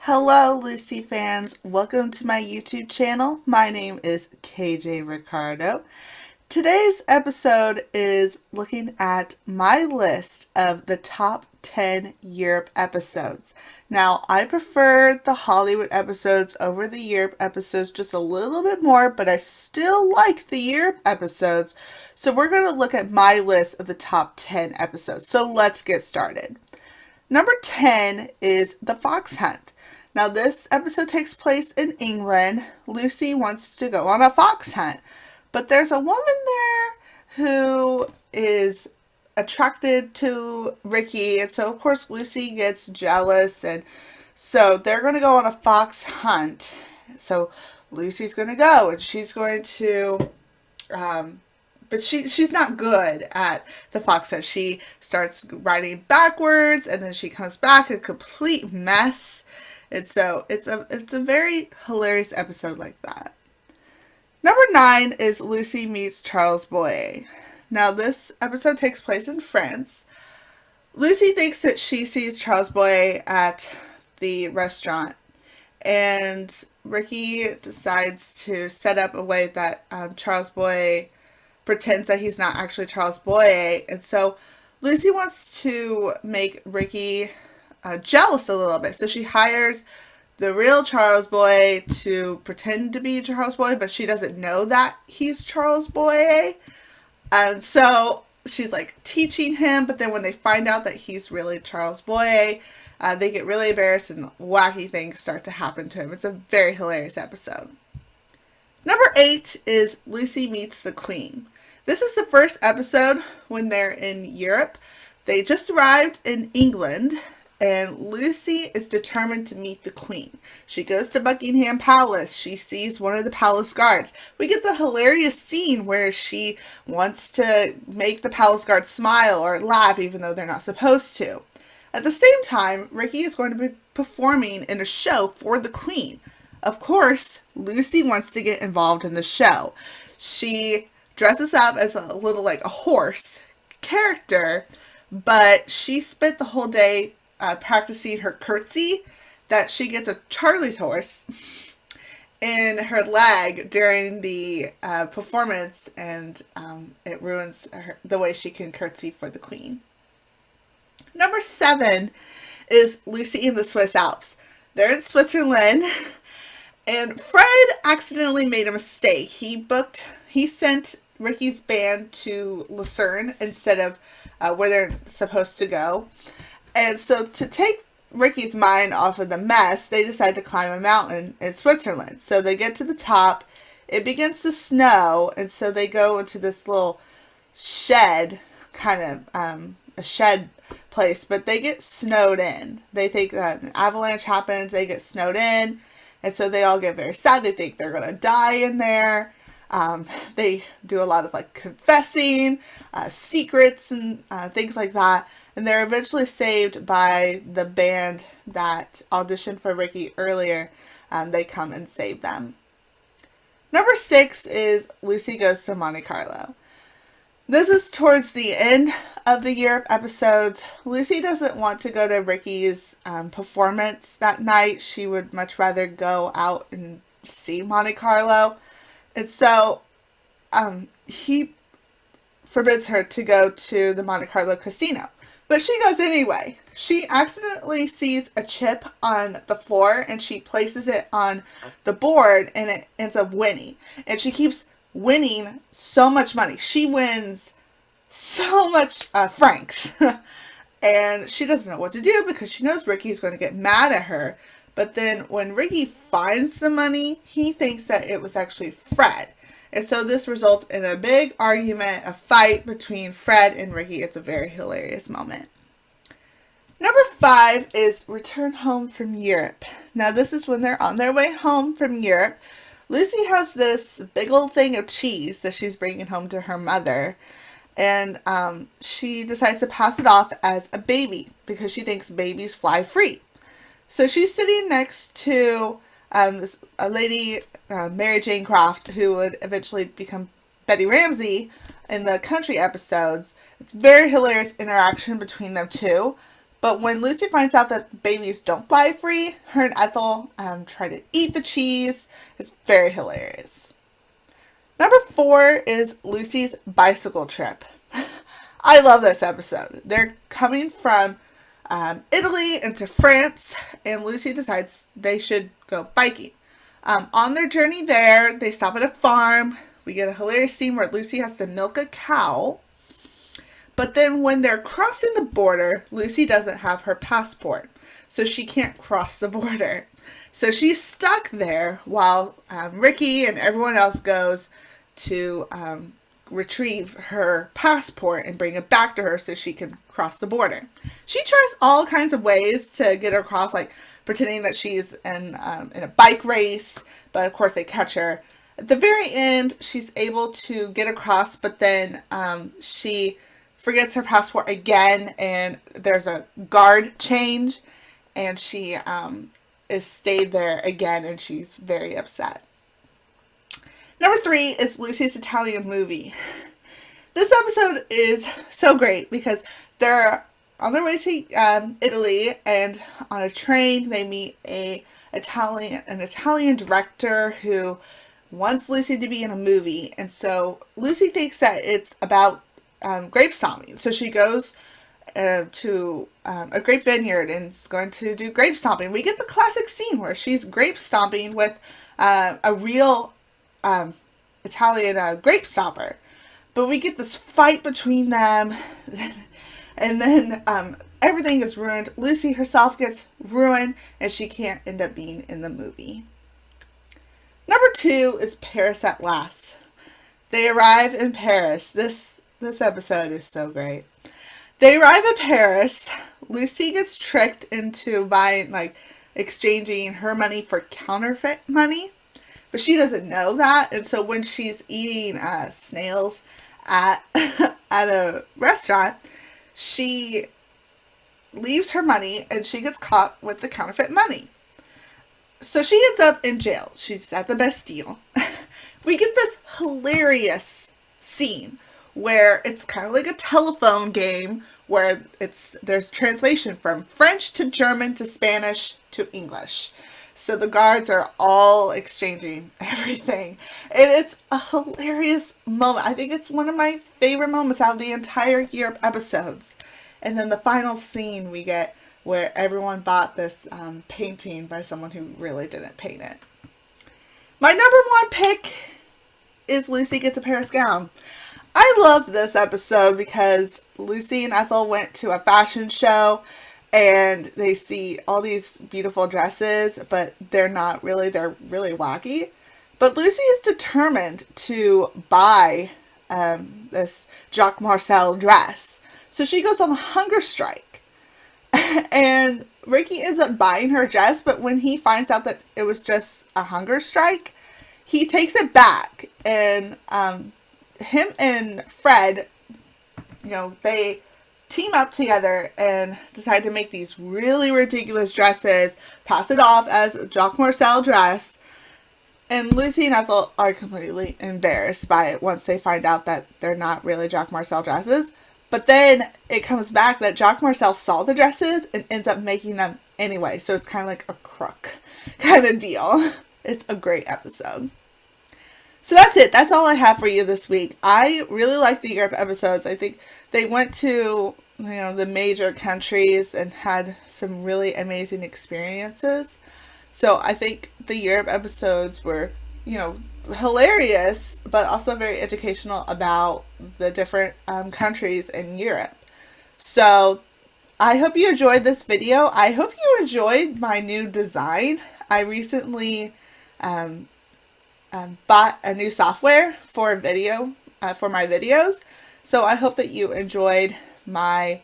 Hello, Lucy fans. Welcome to my YouTube channel. My name is KJ Ricardo. Today's episode is looking at my list of the top 10 Europe episodes. Now, I prefer the Hollywood episodes over the Europe episodes just a little bit more, but I still like the Europe episodes. So we're going to look at my list of the top 10 episodes. So let's get started. Number 10 is The Fox Hunt. Now, this episode takes place in England. Lucy wants to go on a fox hunt, but there's a woman there who is attracted to Ricky, and so of course Lucy gets jealous, and so they're going to go on a fox hunt. So Lucy's going to go, and she's going to but she's not good at the fox hunt. She starts riding backwards, and then she comes back a complete mess. And so it's a very hilarious episode like that. Number 9 is Lucy Meets Charles Boyer. Now, this episode takes place in France. Lucy thinks that she sees Charles Boyer at the restaurant, and Ricky decides to set up a way that Charles Boyer pretends that he's not actually Charles Boyer. And so Lucy wants to make Ricky jealous a little bit. So she hires the real Charles Boyer to pretend to be Charles Boyer, but she doesn't know that he's Charles Boyer. And so she's like teaching him, but then when they find out that he's really Charles Boyer, they get really embarrassed and wacky things start to happen to him. It's a very hilarious episode. Number 8 is Lucy Meets the Queen. This is the first episode when they're in Europe. They just arrived in England, and Lucy is determined to meet the Queen. She goes to Buckingham Palace. She sees one of the palace guards. We get the hilarious scene where she wants to make the palace guards smile or laugh even though they're not supposed to. At the same time, Ricky is going to be performing in a show for the Queen. Of course, Lucy wants to get involved in the show. She dresses up as a little like a horse character, but she spent the whole day practicing her curtsy that she gets a Charlie's horse in her leg during the performance, and it ruins the way she can curtsy for the Queen. Number 7 is Lucy in the Swiss Alps. They're in Switzerland, and Fred accidentally made a mistake. He sent Ricky's band to Lucerne instead of where they're supposed to go. And so to take Ricky's mind off of the mess, they decide to climb a mountain in Switzerland. So they get to the top. It begins to snow, and so they go into this little shed, kind of a shed place, but they get snowed in. They think that an avalanche happens. They get snowed in, and so they all get very sad. They think they're going to die in there. They do a lot of like confessing, secrets, and things like that. And they're eventually saved by the band that auditioned for Ricky earlier. They come and save them. Number 6 is Lucy Goes to Monte Carlo. This is towards the end of the Europe episodes. Lucy doesn't want to go to Ricky's performance that night. She would much rather go out and see Monte Carlo. And so he forbids her to go to the Monte Carlo casino. But she goes anyway. She accidentally sees a chip on the floor, and she places it on the board, and it ends up winning. And she keeps winning so much money. She wins so much francs. And she doesn't know what to do because she knows Ricky's going to get mad at her. But then when Ricky finds the money, he thinks that it was actually Fred. And so this results in a big argument, a fight between Fred and Ricky. It's a very hilarious moment. Number 5 is Return Home from Europe. Now this is when they're on their way home from Europe. Lucy has this big old thing of cheese that she's bringing home to her mother. And she decides to pass it off as a baby because she thinks babies fly free. So she's sitting next to a lady, Mary Jane Croft, who would eventually become Betty Ramsey in the country episodes. It's very hilarious interaction between them two. But when Lucy finds out that babies don't fly free, her and Ethel try to eat the cheese. It's very hilarious. Number 4 is Lucy's bicycle trip. I love this episode. They're coming from Italy into France, and Lucy decides they should go biking. On their journey there, they stop at a farm. We get a hilarious scene where Lucy has to milk a cow. But then when they're crossing the border, Lucy doesn't have her passport, so she can't cross the border. So she's stuck there while Ricky and everyone else goes to retrieve her passport and bring it back to her so she can cross the border. She tries all kinds of ways to get her across, like pretending that she's in a bike race, but of course they catch her. At the very end, she's able to get across, but then she forgets her passport again, and there's a guard change, and she is stayed there again, and she's very upset. Number 3 is Lucy's Italian movie. This episode is so great because they're on their way to Italy, and on a train they meet an Italian director who wants Lucy to be in a movie, and so Lucy thinks that it's about grape stomping. So she goes to a grape vineyard and is going to do grape stomping. We get the classic scene where she's grape stomping with a real Italian grape stopper. But we get this fight between them, and then everything is ruined. Lucy herself gets ruined, and she can't end up being in the movie. Number 2 is Paris at Last. They arrive in Paris. This episode is so great. They arrive at Paris. Lucy gets tricked into buying, exchanging her money for counterfeit money. But she doesn't know that. And so when she's eating snails at a restaurant, she leaves her money and she gets caught with the counterfeit money. So she ends up in jail. She's at the Bastille. We get this hilarious scene where it's kind of like a telephone game where there's translation from French to German to Spanish to English. So the guards are all exchanging everything. And it's a hilarious moment. I think it's one of my favorite moments out of the entire Europe episodes. And then the final scene we get where everyone bought this painting by someone who really didn't paint it. My number 1 pick is Lucy Gets a Paris Gown. I love this episode because Lucy and Ethel went to a fashion show and they see all these beautiful dresses, but they're really wacky. But Lucy is determined to buy this Jacques Marcel dress. So she goes on a hunger strike. And Ricky ends up buying her dress, but when he finds out that it was just a hunger strike, he takes it back. And him and Fred, they team up together and decide to make these really ridiculous dresses, pass it off as a Jacques Marcel dress, and Lucy and Ethel are completely embarrassed by it once they find out that they're not really Jacques Marcel dresses. But then it comes back that Jacques Marcel saw the dresses and ends up making them anyway, so it's kind of like a crook kind of deal. It's a great episode. So that's it. That's all I have for you this week. I really like the Europe episodes. I think they went to, the major countries and had some really amazing experiences. So I think the Europe episodes were, hilarious, but also very educational about the different countries in Europe. So I hope you enjoyed this video. I hope you enjoyed my new design. I recently bought a new software for video for my videos, so I hope that you enjoyed my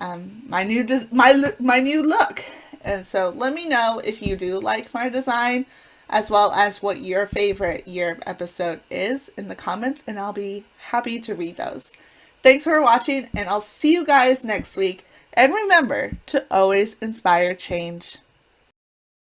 my new look. And so let me know if you do like my design, as well as what your favorite year episode is in the comments, and I'll be happy to read those. Thanks for watching, and I'll see you guys next week. And remember to always inspire change.